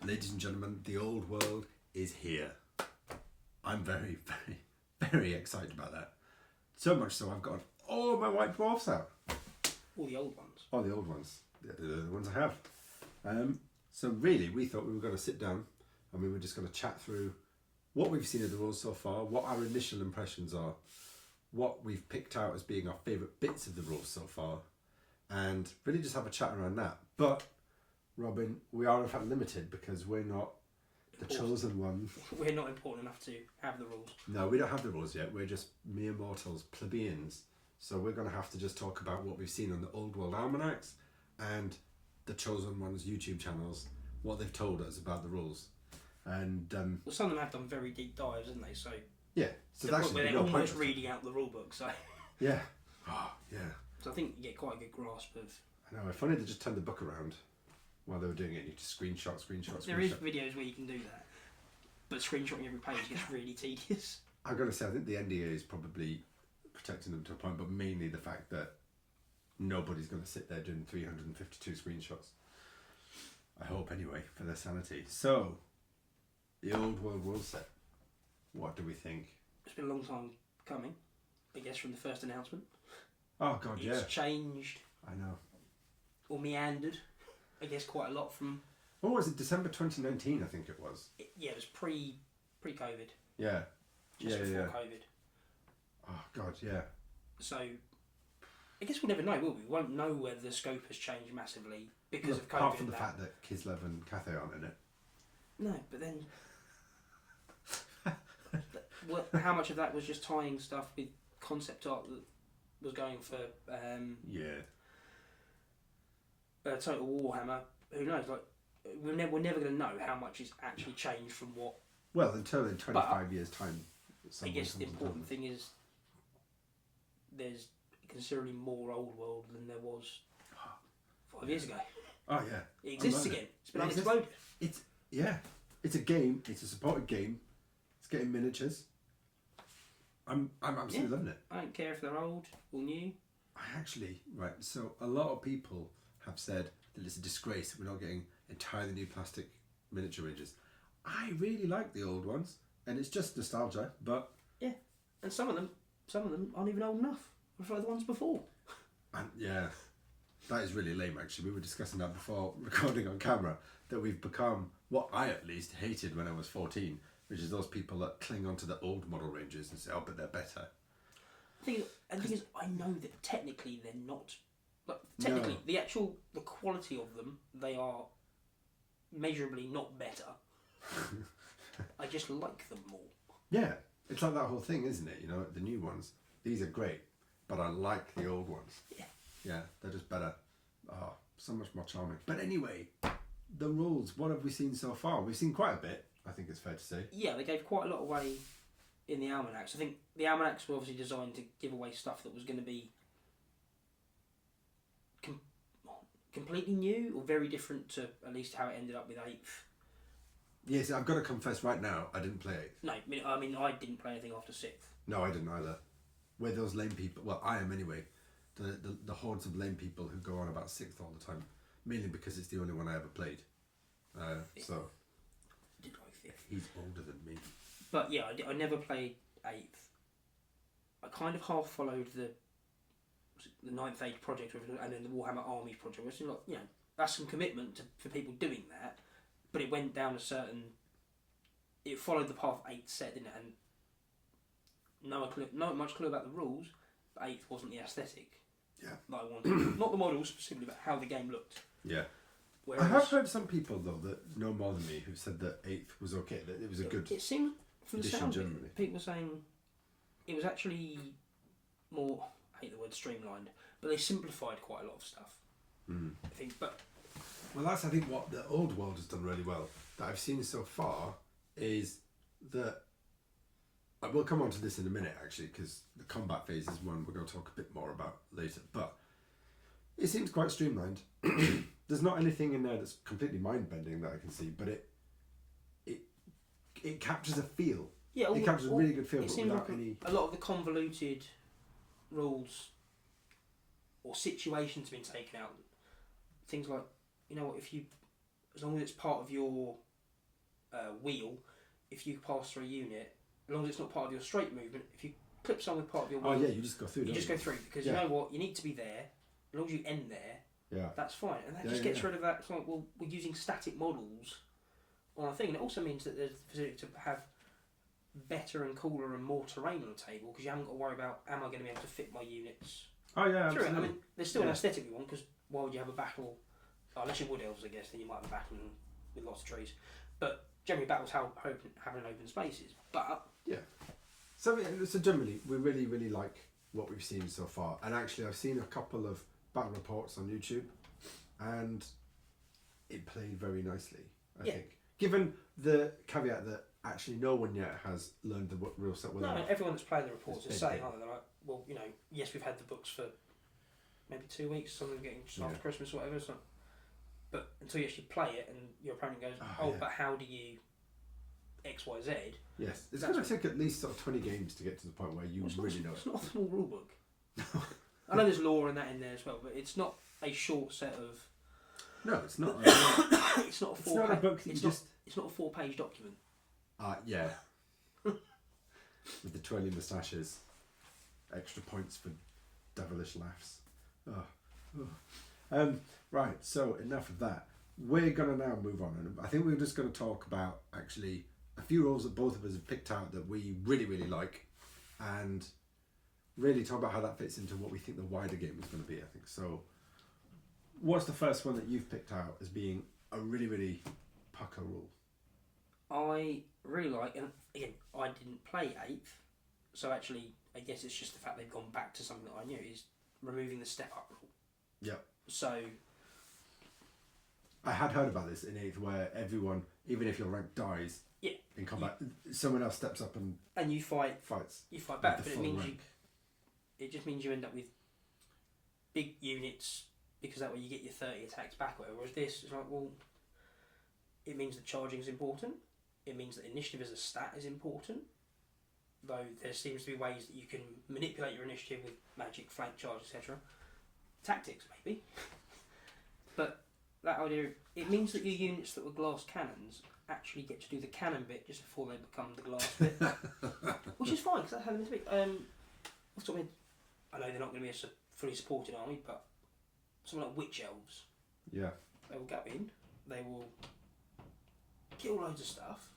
Ladies and gentlemen, the old world is here. I'm very, very, very excited about that. So much so I've got all my white dwarfs out. All the old ones. All the old ones. The ones I have. So really, we thought we were going to sit down and we were just going to chat through what we've seen of the rules so far, what our initial impressions are, what we've picked out as being our favourite bits of the rules so far, and really just have a chat around that. But, Robin, we are in fact limited because we're not the chosen ones. We're not important enough to have the rules. No, we don't have the rules yet. We're just mere mortals, plebeians. So we're going to have to just talk about what we've seen on the Old World Almanacs and the Chosen Ones YouTube channels, what they've told us about the rules. And well, some of them have done very deep dives, haven't they? So yeah, so that's they're almost reading out the rule book. So yeah, oh yeah. So I think you get quite a good grasp of. I know. If only they just turned the book around while they were doing it. You just screenshot. There is videos where you can do that, but screenshotting every page gets really tedious. I've got to say, I think the NDA is probably protecting them to a point, but mainly the fact that nobody's going to sit there doing 352 screenshots. I hope anyway, for their sanity. So, the Old World rule set. What do we think? It's been a long time coming, I guess, from the first announcement. Oh God, It's changed. I know. Or meandered, I guess, quite a lot from. What was it? December 2019, I think it was. It was pre-COVID. Yeah. Just before COVID. Oh God, yeah. So, I guess we'll never know, will we? We won't know whether the scope has changed massively because of COVID. Apart from the fact that Kislev and Cathay aren't in it. No, but then how much of that was just tying stuff with concept art that was going for Total Warhammer? Who knows? Like we're never going to know how much is actually changed from what. Well, until in 25 years' time. I guess the important thing is there's considerably more Old World than there was 5 years ago. Oh yeah, it exists again. It's been unexploded. It's a game. It's a supported game. It's getting miniatures. I'm absolutely loving it. I don't care if they're old or new. Right. So a lot of people have said that it's a disgrace that we're not getting entirely new plastic miniature ranges. I really like the old ones, and it's just nostalgia. But yeah, and some of them aren't even old enough for the ones before. And yeah, that is really lame. Actually, we were discussing that before recording on camera. That we've become what I at least hated when I was 14, which is those people that cling onto the old model ranges and say, "Oh, but they're better." The thing is, I know that technically they're not. Like, technically, the quality of them, they are measurably not better. I just like them more. Yeah, it's like that whole thing, isn't it? You know, the new ones, these are great, but I like the old ones. Yeah, they're just better. Oh, so much more charming. But anyway, the rules, what have we seen so far? We've seen quite a bit, I think it's fair to say. Yeah, they gave quite a lot away in the almanacs. I think the almanacs were obviously designed to give away stuff that was going to be completely new or very different to at least how it ended up with 8th. Yes, I've got to confess right now, I didn't play 8th. No, I mean I didn't play anything after 6th. No, I didn't either. We're those lame people, well, I am anyway, the hordes of lame people who go on about 6th all the time, mainly because it's the only one I ever played. So Did I 5th? He's older than me. But yeah, I never played 8th. I kind of half followed the 9th Age project and then the Warhammer Armies project. Which is like, you know, that's some commitment for people doing that. But it went down it followed the path 8th set, didn't it? And not much clue about the rules, but 8th wasn't the aesthetic that I wanted. Not the models specifically, but how the game looked. Yeah. Whereas, I have heard some people, though, that know more than me, who said that 8th was okay, that it was a good It seemed, from the sound of generally. it, people were saying it was actually more, I hate the word streamlined, but they simplified quite a lot of stuff. I think, but... Well, that's, I think, what the old world has done really well, that I've seen so far, is that... We'll come on to this in a minute, actually, because the combat phase is one we're going to talk a bit more about later, but it seems quite streamlined. There's not anything in there that's completely mind-bending that I can see, but it captures a feel. Yeah, it captures a really good feel, it but seems without like any... A lot of the convoluted rules or situations have been taken out. Things like, you know what, as long as it's part of your wheel, if you pass through a unit, as long as it's not part of your straight movement, if you clip someone with part of your wheel, Oh yeah, you just go through. you just go through, because you know what, you need to be there. As long as you end there, that's fine, and that just gets rid of that. It's like, well, we're using static models on our thing, and it also means that there's the facility to have better and cooler and more terrain on the table, because you haven't got to worry about, am I going to be able to fit my units through it. I mean, there's still an aesthetic we want, because why would you have a battle, unless you're wood elves, I guess, then you might have a battle with lots of trees, but generally battles have an open spaces. But so generally we really like what we've seen so far, and actually I've seen a couple of battle reports on YouTube, and it played very nicely, I think, given the caveat that actually no one yet has learned the real set well. No, everyone that's playing the reports is saying, aren't they? They're like, well, you know, yes, we've had the books for maybe 2 weeks, some of them getting just after Christmas or whatever, so, but until you actually play it and your opponent goes, but how do you X, Y, Z? Yes, it's going to take at least sort of 20 games to get to the point where you really know it. It's not a small rule book. I know there's lore and that in there as well, but it's not a short set of... No, it's not. It's not a it's not a book that it's not a 4-page document. Yeah. With the twirly moustaches, extra points for devilish laughs. Right, so enough of that. We're going to now move on, and I think we're just going to talk about actually a few rules that both of us have picked out that we really like, and really talk about how that fits into what we think the wider game is going to be, I think. So what's the first one that you've picked out as being a really pucker rule? I really like, and again, I didn't play 8th, so actually I guess it's just the fact they've gone back to something that I knew, is removing the step up rule. Yeah. So I had heard about this in 8th, where everyone, even if your rank dies in combat, someone else steps up and you fight back, but it just means you end up with big units, because that way you get your 30 attacks back. Whereas this is like, well, it means that charging is important. It means that initiative as a stat is important. Though there seems to be ways that you can manipulate your initiative with magic, flank charge, etc. Tactics, maybe. But that idea, it means that your units that were glass cannons actually get to do the cannon bit just before they become the glass bit. Which is fine, because that's how they're meant to be. I know they're not going to be a fully supported army, but something like witch elves. Yeah. They will go in, they will kill loads of stuff,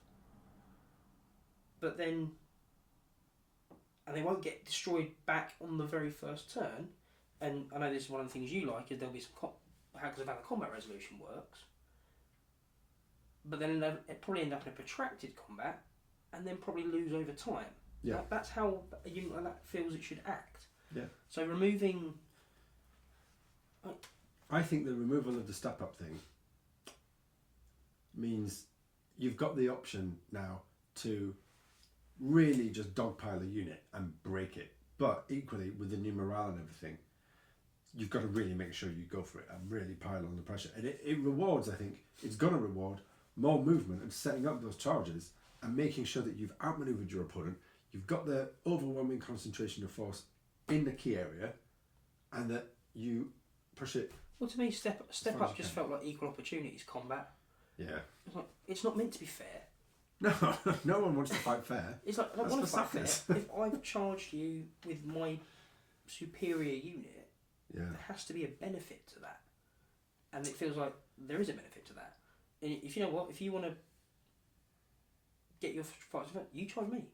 but then, and they won't get destroyed back on the very first turn. And I know this is one of the things you like, is there'll be some because of how the combat resolution works, but then it probably end up in a protracted combat, and then probably lose over time. Yeah. That's how a unit like that feels it should act. Yeah. So removing... I think the removal of the step up thing means you've got the option now to really just dogpile a unit and break it. But equally, with the new morale and everything, you've got to really make sure you go for it and really pile on the pressure. And it rewards, I think, it's going to reward more movement and setting up those charges and making sure that you've outmaneuvered your opponent, you've got the overwhelming concentration of force in the key area, and that you push it. Well, to me, step up just felt like equal opportunities combat. Yeah. It's like, it's not meant to be fair. No, no one wants to fight fair. It's like, I don't want to fight fair. If I've charged you with my superior unit, there has to be a benefit to that. And it feels like there is a benefit to that. And if you know what, if you want to get your fights, you charge me.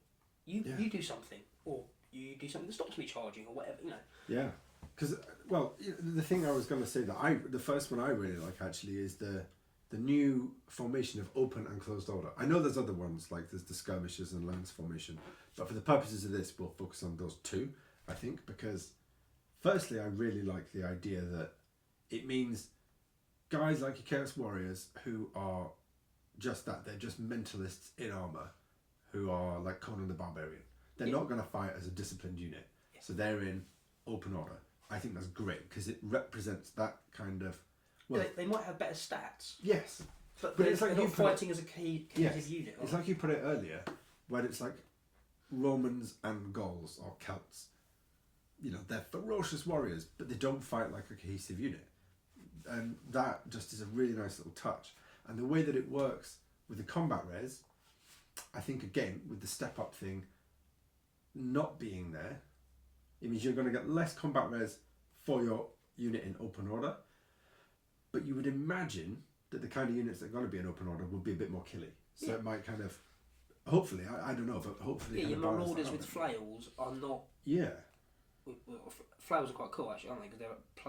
You do something, or you do something that stops me charging, or whatever, you know. Yeah. Because, well, the thing I was going to say that the first one I really like actually is the new formation of open and closed order. I know there's other ones, like there's the skirmishers and lance formation, but for the purposes of this, we'll focus on those two, I think, because firstly, I really like the idea that it means guys like your Chaos Warriors who are just that, they're just mentalists in armour, who are like Conan the Barbarian. They're not going to fight as a disciplined unit, so they're in open order. I think that's great because it represents that kind of... Well, they might have better stats. Yes. But it's like they're not fighting as a cohesive unit. It's like you put it earlier, where it's like Romans and Gauls or Celts. You know, they're ferocious warriors, but they don't fight like a cohesive unit. And that just is a really nice little touch. And the way that it works with the combat res, I think again with the step up thing not being there, it means you're going to get less combat res for your unit in open order, but you would imagine that the kind of units that are going to be in open order will be a bit more killy. So it might kind of, hopefully, I don't know, but hopefully... Yeah, kind your of marauders with flails are not... Yeah. Flails are quite cool, actually, aren't they? Because they're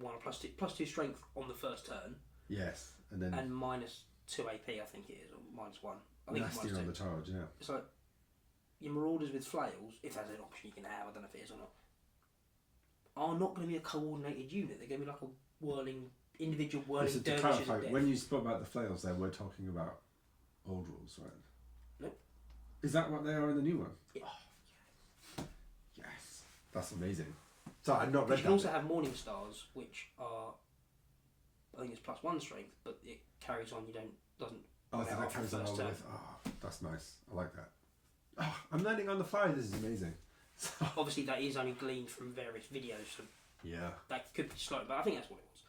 +1 or +2 strength on the first turn. Yes, and then... And -2 AP, I think it is, or -1. I think it's nasty -2. on the charge, yeah. It's like, your marauders with flails, if there's an option you can have, I don't know if it is or not, are not going to be a coordinated unit. They're going to be like a individual whirling to dervishes clarify, of death. when you spoke about the flails there, we're talking about old rules, right? Nope. Is that what they are in the new one? Yeah. Oh, yes. That's amazing. So I've not read You that. can also have Morning Stars, which are, I think it's +1 strength, but it carries on. Doesn't. Oh, so that carries on all the way. Oh, that's nice. I like that. Oh, I'm learning on the fly. This is amazing. Obviously, that is only gleaned from various videos, so yeah, that could be slightly, but I think that's what it was.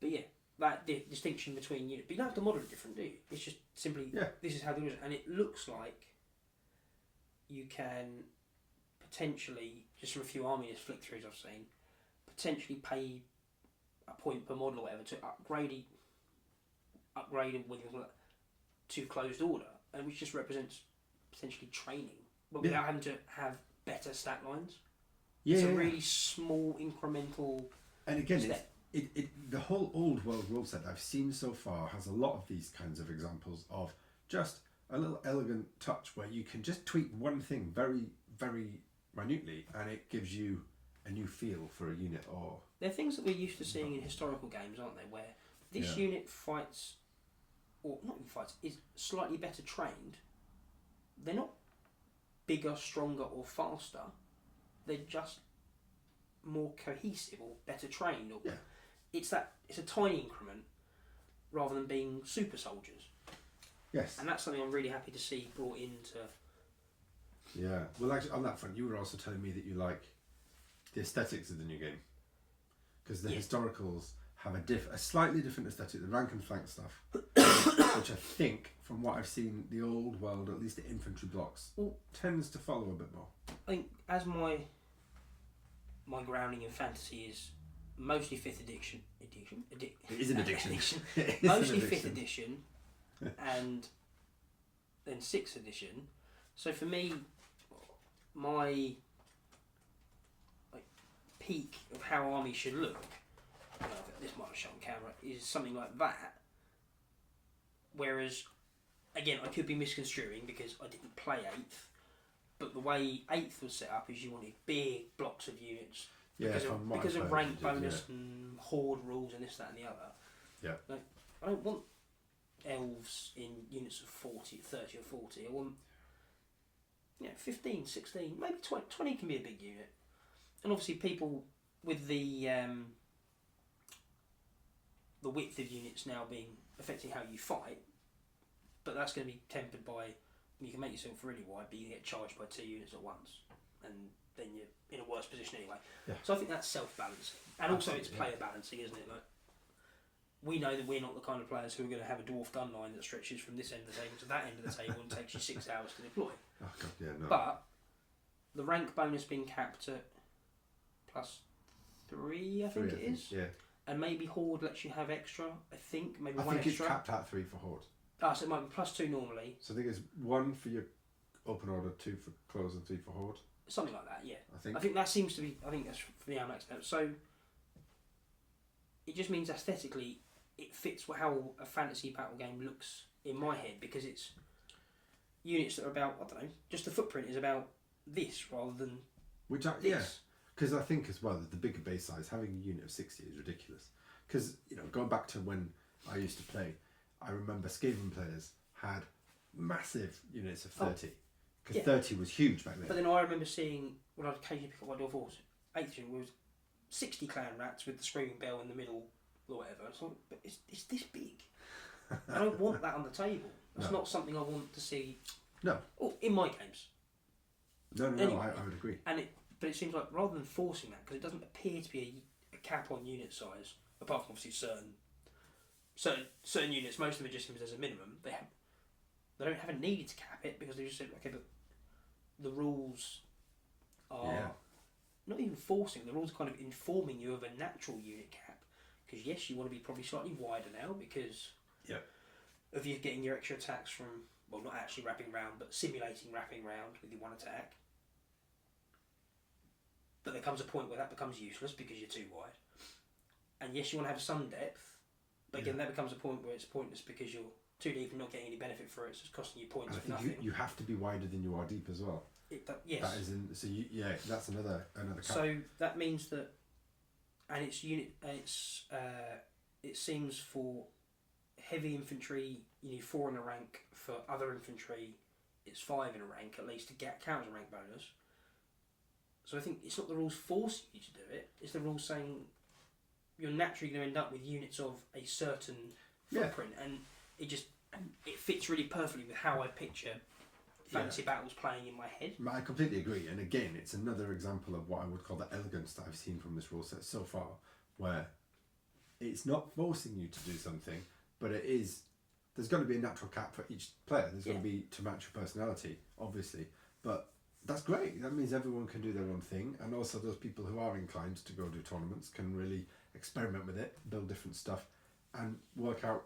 But yeah, that distinction between units, but you don't have to model it different, do you? It's just simply this is how they do it, and it looks like you can potentially, just from a few army flick throughs I've seen, potentially pay a point per model or whatever to upgrade to closed order, and which just represents potentially training, but without having to have better stat lines. It's a really small incremental and again step. The whole old world rule set I've seen so far has a lot of these kinds of examples of just a little elegant touch where you can just tweak one thing very, very minutely and it gives you a new feel for a unit. Or they're things that we're used to seeing in historical games, aren't they, where this unit fights, or not even fights, is slightly better trained. They're not bigger, stronger or faster, they're just more cohesive or better trained. Or it's a tiny increment rather than being super soldiers. Yes. And that's something I'm really happy to see brought into... Yeah. Well, actually, on that front, you were also telling me that you like the aesthetics of the new game. Because the historicals have a slightly different aesthetic, the rank and flank stuff, which I think, from what I've seen, the old world, at least the infantry blocks, tends to follow a bit more. I think as my grounding in fantasy is mostly 5th edition. It is an addiction. Mostly 5th edition, and then 6th edition. So for me, my peak of how armies should look, this might have shown on camera, is something like that. Whereas, again, I could be misconstruing because I didn't play 8th, but the way 8th was set up is you wanted big blocks of units because of rank bonus and horde rules and this, that and the other. Yeah. Like, I don't want elves in units of 30 or 40. I want 15, 16, maybe 20 can be a big unit. And obviously people with the width of units now being affecting how you fight, but that's going to be tempered by, you can make yourself really wide, but you get charged by 2 units at once, and then you're in a worse position anyway. Yeah. So I think that's self-balancing, and also it's player balancing, isn't it? Like, we know that we're not the kind of players who are going to have a dwarf gun line that stretches from this end of the table to that end of the table and takes you 6 hours to deploy. Oh God, yeah, no. But the rank bonus being capped at +3, I think it is. Yeah. And maybe Horde lets you have extra, I think, maybe I one think extra. it's capped at 3 for Horde. Ah, so it might be +2 normally. So I think it's 1 for your open order, 2 for close, and 3 for Horde. Something like that, yeah. I think that seems to be, I think that's for the Amax now. So it just means aesthetically it fits how a fantasy battle game looks in my head, because it's units that are about, I don't know, just the footprint is about this rather than this. Yeah. Because I think as well, the bigger base size, having a unit of 60 is ridiculous. Because, going back to when I used to play, I remember Skaven players had massive units of 30. Because 30 was huge back then. But then I remember seeing, when I'd occasionally pick up my Dwarf Force, 8th edition was 60 clan rats with the screaming bell in the middle or whatever. It's like, but it's this big. I don't want that on the table. That's not something I want to see. No. Oh, in my games. No, anyway, I would agree. But it seems like rather than forcing that, because it doesn't appear to be a cap on unit size, apart from obviously certain units, most of them are just as a minimum. They don't have a need to cap it because they just said, okay, but the rules are not even forcing. The rules are kind of informing you of a natural unit cap. Because yes, you want to be probably slightly wider now because of you getting your extra attacks from, well, not actually wrapping round, but simulating wrapping round with your one attack. But there comes a point where that becomes useless because you're too wide. And yes, you want to have some depth, but again, that becomes a point where it's pointless because you're too deep and not getting any benefit for it. So it's costing you points for nothing. You have to be wider than you are deep as well. Yes. That is in, so that's another cap. So that means that, and it's unit. It seems for heavy infantry you need 4 in a rank. For other infantry, it's 5 in a rank at least to get count as a rank bonus. So I think it's not the rules forcing you to do it. It's the rules saying you're naturally going to end up with units of a certain footprint, and it fits really perfectly with how I picture fantasy battles playing in my head. I completely agree, and again, it's another example of what I would call the elegance that I've seen from this rule set so far, where it's not forcing you to do something, but it is. There's going to be a natural cap for each player. There's going to be to match your personality, obviously, but that's great. That means everyone can do their own thing, and also those people who are inclined to go do tournaments can really experiment with it, build different stuff, and work out,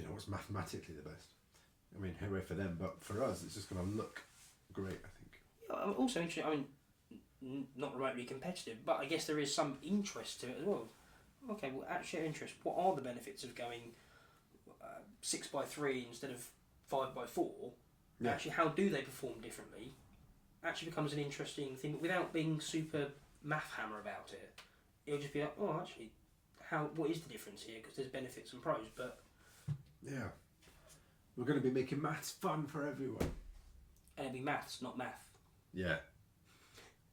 what's mathematically the best. I mean, hooray for them, but for us, it's just going to look great, I think. Yeah, I'm also interested. I mean, not remotely competitive, but I guess there is some interest to it as well. Okay, well, actually, interest. What are the benefits of going 6x3 instead of 5x4? Yeah. Actually, how do they perform differently? Actually becomes an interesting thing, but without being super math hammer about it. It'll just be like, oh, actually, what is the difference here? Because there's benefits and pros, but yeah, we're going to be making maths fun for everyone. And it'll be maths, not math. Yeah.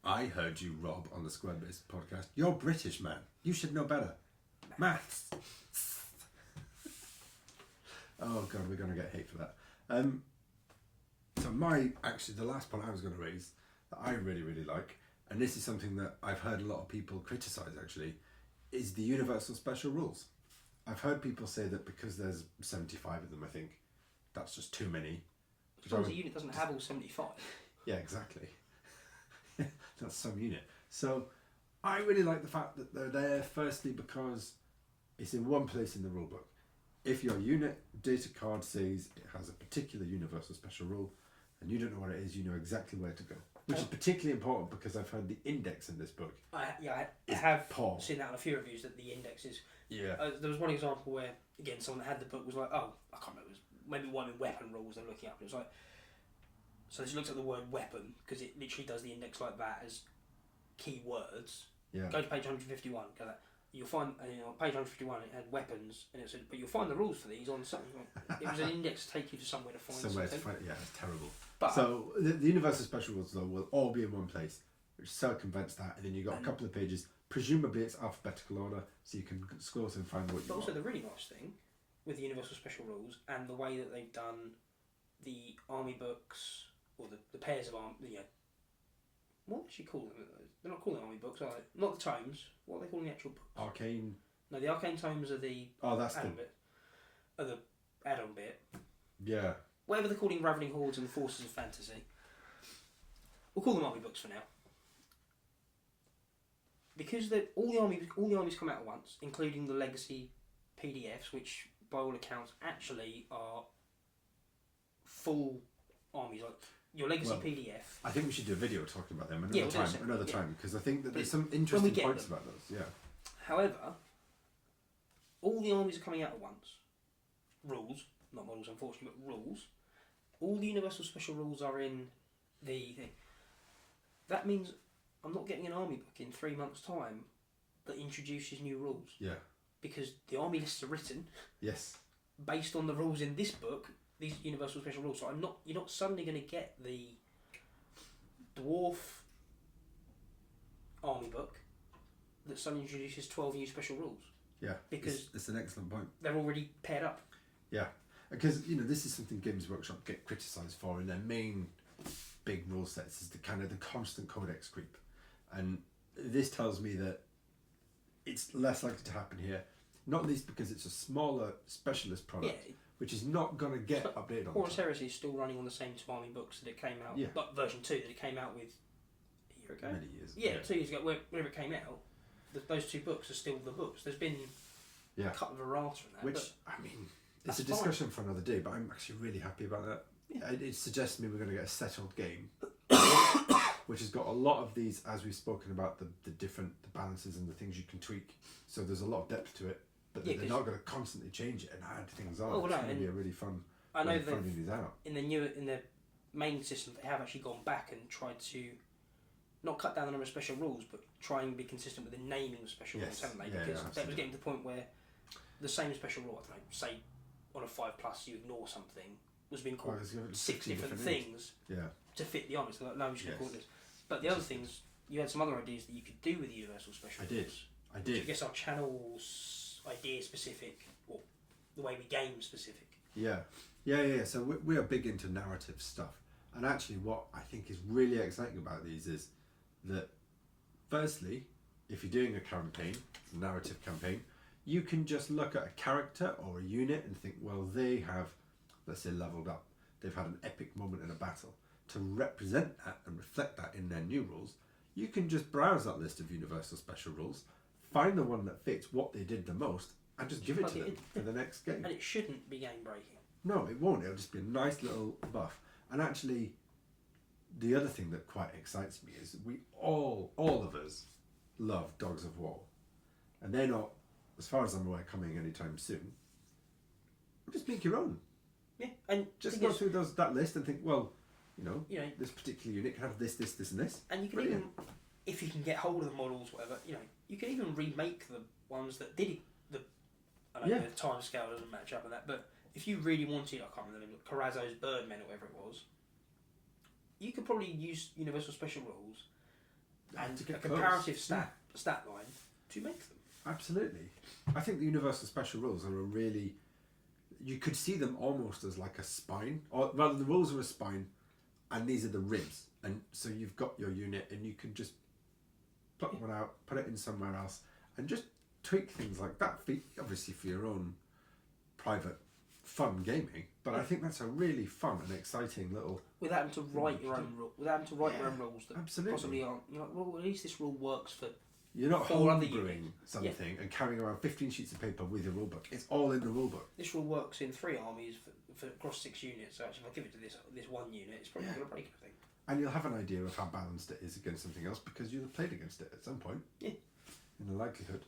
I heard you, Rob, on the Squarebased podcast. You're British, man. You should know better. Maths. Oh God, we're going to get hate for that. So the last point I was going to raise that I really, really like, and this is something that I've heard a lot of people criticise actually, is the universal special rules. I've heard people say that because there's 75 of them, I think, that's just too many. As long as a unit doesn't have all 75. Yeah, exactly. That's some unit. So I really like the fact that they're there, firstly because it's in one place in the rulebook. If your unit data card says it has a particular universal special rule and you don't know what it is, you know exactly where to go. Which is particularly important because I've heard the index in this book. I have poor. seen that in a few reviews that the index is. Yeah. There was one example where, again, someone that had the book was like, oh, I can't remember, it was maybe one in weapon rules they're looking up. And it was like, so they just looked at the word weapon because it literally does the index like that as key words. Yeah. Go to page 151. Go that. You'll find, on page 151 it had weapons, and it said, but you'll find the rules for these on something. It was an index to take you to somewhere to find something. Yeah, it's terrible. But, so the universal special rules though will all be in one place, which circumvents that, and then you've got a couple of pages. Presumably it's alphabetical order, so you can scroll and find what you want. But also the really nice thing with the universal special rules and the way that they've done the army books, or the pairs of army, what would you call them? They're not calling army books, are they? Not the tomes. What are they calling the actual books? Arcane. No, the arcane tomes are the add-on bit. Are the add-on bit. Yeah. Whatever they're calling Ravening Hordes and Forces of Fantasy. We'll call them army books for now. Because all the armies come out at once, including the legacy PDFs, which by all accounts actually are full armies. Like your legacy PDF. I think we should do a video talking about them another time, because I think that there's some interesting points about those. Yeah. However, all the armies are coming out at once. Rules, not models, unfortunately, but rules. All the universal special rules are in the thing. That means I'm not getting an army book in 3 months' time that introduces new rules. Yeah. Because the army lists are written. Yes. Based on the rules in this book, these universal special rules. So you're not suddenly going to get the dwarf army book that suddenly introduces 12 new special rules. Yeah. Because it's an excellent point. They're already paired up. Yeah. Because this is something Games Workshop get criticised for in their main big rule sets, is the constant codex creep. And this tells me that it's less likely to happen here. Not least because it's a smaller specialist product, which is not going to get updated on Horus time. Heresy is still running on the same 2 army books that it came out, but version 2 that it came out with a year ago. Many years. Yeah, 2 years ago, whenever it came out, those 2 books are still the books. There's been a couple of errata in that. Which, I mean, it's a discussion for another day, but I'm actually really happy about that. Yeah. It suggests to me we're going to get a settled game, which has got a lot of these, as we've spoken about, the different balances and the things you can tweak. So there's a lot of depth to it, but they're not going to constantly change it and add things on. It's going to be a really fun way of finding these out. In the main system, they have actually gone back and tried to not cut down the number of special rules, but try and be consistent with the naming of special rules, haven't they? Because that was getting to the point where the same special rule, I don't know, say on a 5+ you ignore something, was being called 6 different things to fit the army. So no, we should call this. But the other things, you had some other ideas that you could do with the universal special rules. I did. I guess our channel's idea specific, or the way we game specific. Yeah. So we are big into narrative stuff. And actually what I think is really exciting about these is that, firstly, if you're doing a campaign, a narrative campaign, you can just look at a character or a unit and think, well, they have, let's say, leveled up. They've had an epic moment in a battle. To represent that and reflect that in their new rules, you can just browse that list of universal special rules, find the one that fits what they did the most, and just give it to them for the next game. And it shouldn't be game breaking. No, it won't. It'll just be a nice little buff. And actually, the other thing that quite excites me is we all of us love Dogs of War. And they're not, as far as I'm aware, coming anytime soon. Just make your own. Yeah, and just go through that list and think, well, you know, this particular unit can have this, and this. And you can even, if you can get hold of the models, whatever, you can even remake the ones that did the time scale doesn't match up with that, but if you really wanted, I can't remember, Carrazzo's Birdmen or whatever it was, you could probably use universal special rules and a comparative stat line to make them. Absolutely. I think the universal special rules are a really, you could see them almost as like a spine, or rather the rules are a spine and these are the ribs, and so you've got your unit and you can just pluck one out, put it in somewhere else and just tweak things like that, obviously for your own private fun gaming, but I think that's a really fun and exciting little, without having to write your own rules that possibly aren't, you're like, well, at least this rule works for, you're not homebrewing something and carrying around 15 sheets of paper with your rulebook. It's all in the rulebook. This rule works in 3 armies for across 6 units, so actually if I give it to this one unit, it's probably going to break everything. And you'll have an idea of how balanced it is against something else because you'll have played against it at some point. Yeah. In the likelihood.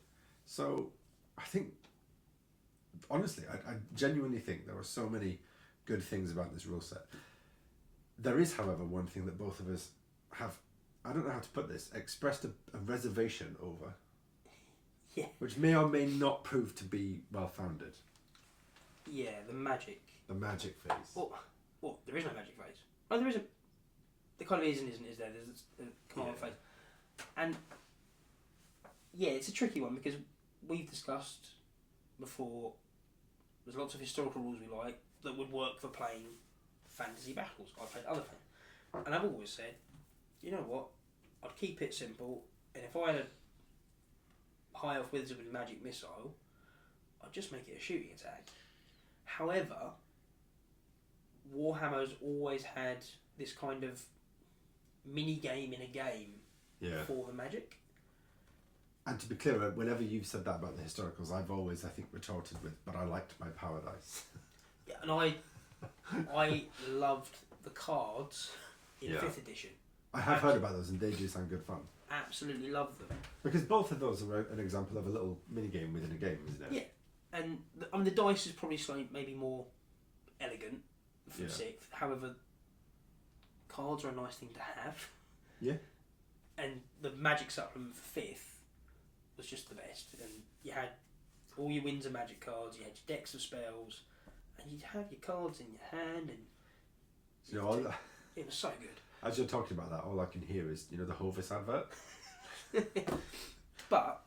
So I think, honestly, I genuinely think there are so many good things about this rule set. There is, however, one thing that both of us have, I don't know how to put this, expressed a reservation over. Yeah. Which may or may not prove to be well-founded. Yeah, the magic. The magic phase. Well, there is no magic phase. Oh, there is there kind of is and isn't, is there? There's a command phase. And, yeah, it's a tricky one because we've discussed before, there's lots of historical rules we like that would work for playing fantasy battles. I've played other things. And I've always said, you know what, I'd keep it simple, and if I had a high elf wizard with magic missile, I'd just make it a shooting attack. However, Warhammer's always had this kind of mini game in a game for the magic. And to be clear, whenever you've said that about the historicals, I've always, I think, retorted with, but I liked my power dice. Yeah, and I loved the cards in 5th edition. I have heard about those and they do sound good fun. Absolutely love them. Because both of those are an example of a little mini game within a game, isn't it? Yeah, and the dice is probably slightly maybe more elegant for 6th. However, cards are a nice thing to have. Yeah. And the magic supplement for 5th was just the best. And you had all your Winds of Magic cards, you had your decks of spells, and you'd have your cards in your hand, and it was so good. As you're talking about that, all I can hear is, the Hovis advert. But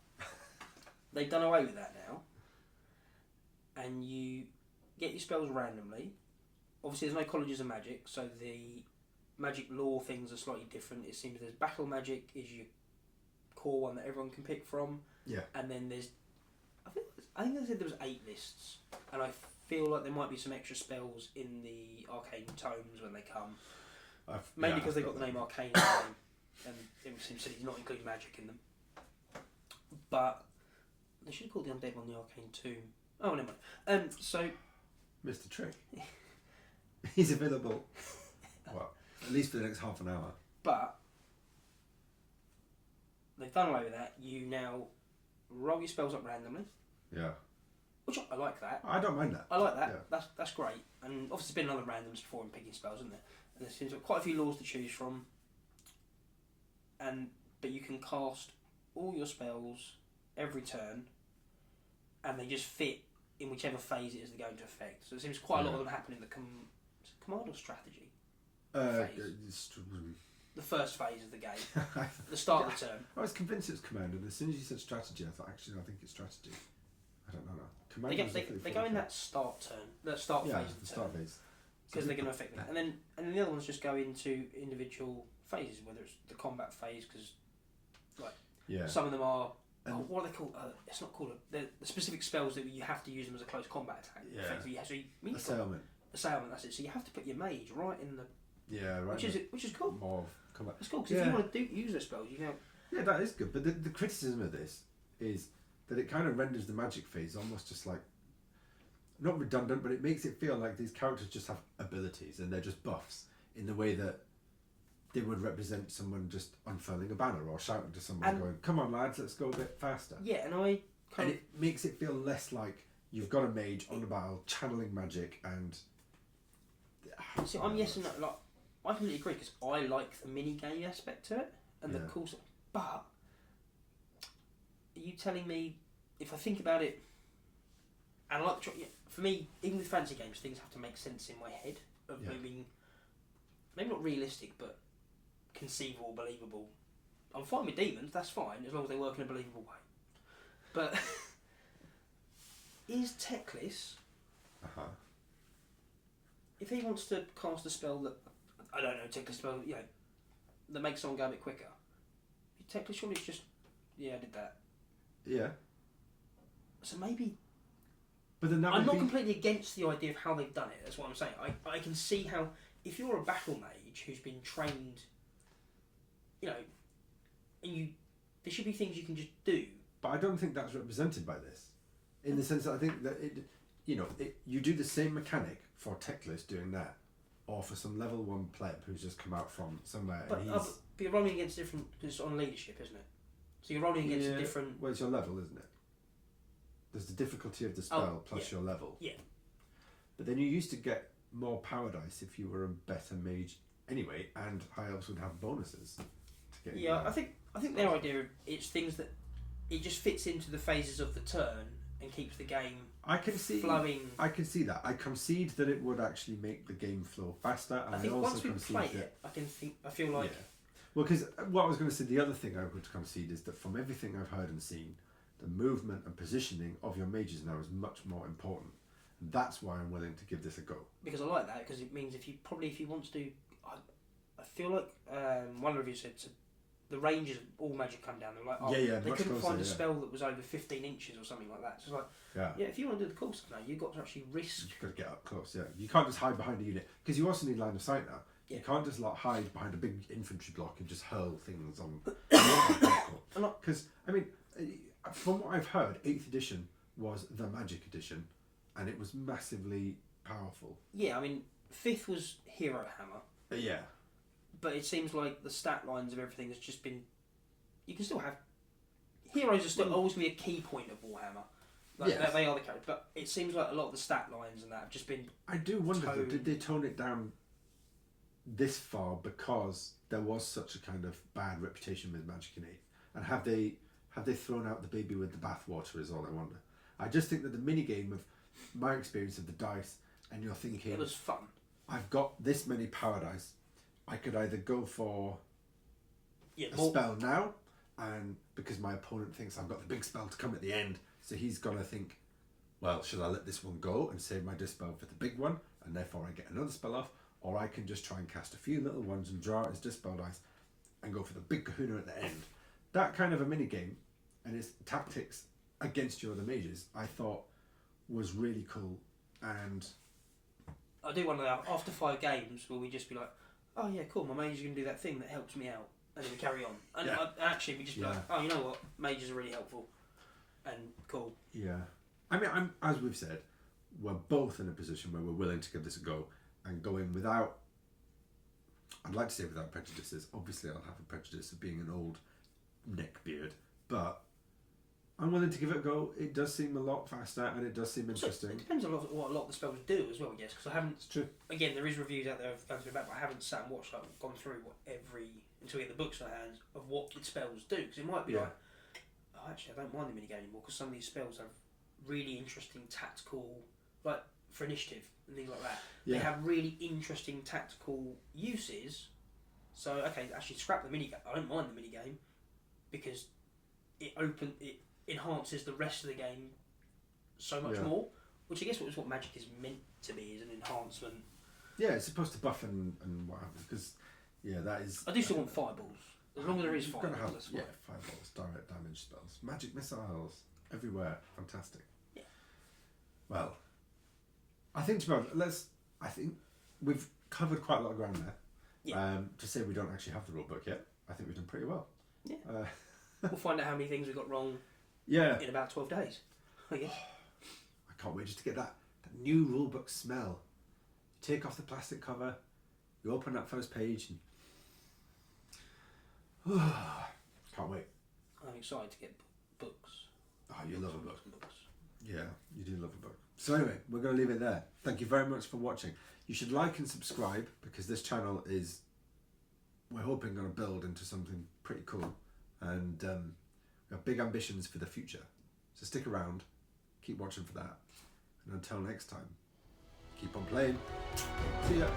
they've done away with that now, and you get your spells randomly. Obviously, there's no colleges of magic, so the magic lore things are slightly different. It seems there's battle magic is your core one that everyone can pick from. Yeah. And then there's, I I think they said there was 8 lists, and I feel like there might be some extra spells in the arcane tomes when they come. Maybe because they've got the name arcane in them, and it seems silly to not include magic in them. But they should have called the undead one the arcane tomb. Oh, never mind. So Mr. Trick. He's available. Well, at least for the next half an hour. But they've done away with that. You now roll your spells up randomly. Yeah. Which I like that. I don't mind that. I like that. Yeah. That's great. And obviously, there's been other randoms before in picking spells, isn't there? And there seems to be quite a few laws to choose from. But you can cast all your spells every turn, and they just fit in whichever phase it is they go into effect. So it seems quite a lot of them happen in the command or strategy phase. The first phase of the game, the start of the turn. I was convinced it was command, and as soon as you said strategy, I thought, actually, I think it's strategy. I don't know. Command They go in that start turn, that start phase of the turn. Start phase. Because they're going to affect that. And then the other ones just go into individual phases, whether it's the combat phase, because some of them are... what are they called? It's not called... The specific spells that you have to use them as a close combat attack. Yeah. Assailement. Assailement, that's it. So you have to put your mage right in the... Yeah, right. Which is cool. More combat. It's cool, because if you want to use those spells, you know... Yeah, that is good. But the criticism of this is that it kind of renders the magic phase almost just like... Not redundant, but it makes it feel like these characters just have abilities and they're just buffs in the way that they would represent someone just unfurling a banner or shouting to someone going, "Come on, lads, let's go a bit faster." Yeah, and it makes it feel less like you've got a mage on the battle channeling magic and. See, I'm yes and no. Like, I completely agree because I like the mini game aspect to it and the cool stuff. But are you telling me if I think about it? And I like for me, even with fantasy games, things have to make sense in my head of maybe not realistic, but conceivable, believable. I'm fine with demons, that's fine, as long as they work in a believable way. But is Teclis, if he wants to cast a spell that, I don't know, Teclis spell, that makes someone go a bit quicker, Teclis surely it's just, I did that. Yeah. So maybe... But then I'm not completely against the idea of how they've done it. That's what I'm saying. I can see how if you're a battle mage who's been trained, and there should be things you can just do. But I don't think that's represented by this, in the sense that I think that you do the same mechanic for Teclis doing that, or for some level 1 pleb who's just come out from somewhere. But you're rolling against different because it's on leadership, isn't it? So you're rolling against a different. Well, it's your level, isn't it? There's the difficulty of the spell plus your level. Yeah. But then you used to get more power dice if you were a better mage anyway, and high elves would have bonuses to get. Yeah, I think their idea it's things that it just fits into the phases of the turn and keeps the game flowing. I can see that. I concede that it would actually make the game flow faster, and I think once we play it, I feel like. Yeah. Well, because what I was going to say, the other thing I would concede is that from everything I've heard and seen, the movement and positioning of your mages now is much more important. And that's why I'm willing to give this a go. Because I like that, because it means if you want to do... I feel like one review said the ranges of all magic come down. They're like, they couldn't find a spell that was over 15 inches or something like that. So it's like, if you want to do the cool stuff now, you've got to actually risk... You've got to get up close, You can't just hide behind a unit, because you also need line of sight now. Yeah. You can't just hide behind a big infantry block and just hurl things on... Because, from what I've heard, 8th edition was the Magic edition, and it was massively powerful. Yeah, 5th was Hero Hammer. Yeah. But it seems like the stat lines of everything has just been... You can still have... Heroes are still always going to be a key point of Warhammer. They are the characters. But it seems like a lot of the stat lines and that have just been... I do wonder, though, did they tone it down this far because there was such a kind of bad reputation with Magic in 8th? And have they thrown out the baby with the bathwater is all I wonder. I just think that the minigame of my experience of the dice, and you're thinking... It was fun. I've got this many power dice. I could either go for a spell now, and because my opponent thinks I've got the big spell to come at the end, so he's going to think, well, should I let this one go and save my dispel for the big one, and therefore I get another spell off, or I can just try and cast a few little ones and draw out his dispel dice and go for the big kahuna at the end. That kind of a minigame, and its tactics against your other mages, I thought was really cool. And I do wonder after 5 games, will we just be like, oh yeah, cool, my mage is going to do that thing that helps me out, and then we carry on. And actually, we just be like, oh, you know what, mages are really helpful and cool. Yeah, I mean, as we've said, we're both in a position where we're willing to give this a go and go in without. I'd like to say without prejudices. Obviously, I'll have a prejudice of being an old neckbeard, but I'm willing to give it a go. It does seem a lot faster, and it does seem interesting. It depends on what a lot of the spells do as well, I guess, because I haven't. It's true. Again, there is reviews out there of going through back, but I haven't sat and watched, gone through until we get the books in our hands of what the spells do. Because it might be like, oh, actually, I don't mind the minigame anymore because some of these spells have really interesting tactical, like for initiative and things like that. Yeah. They have really interesting tactical uses. So okay, actually scrap the minigame. I don't mind the minigame because it enhances the rest of the game so much more, which I guess is what Magic is meant to be, is an enhancement. Yeah, it's supposed to buff and what have you, because that is. I do still want fireballs. As long as there is fireballs. Fireballs, direct damage spells, magic missiles everywhere. Fantastic. Yeah. Well, I think I think we've covered quite a lot of ground there. Yeah. To say we don't actually have the rule book yet, I think we've done pretty well. Yeah. We'll find out how many things we got wrong. Yeah. In about 12 days. I guess. I can't wait just to get that new rulebook smell. You take off the plastic cover, you open that first page, and can't wait. I'm excited to get books. Oh, you love a book. Yeah, you do love a book. So anyway, we're going to leave it there. Thank you very much for watching. You should like and subscribe because this channel is, we're hoping, going to build into something pretty cool. And we have big ambitions for the future. So stick around, keep watching for that. And until next time, keep on playing. See ya.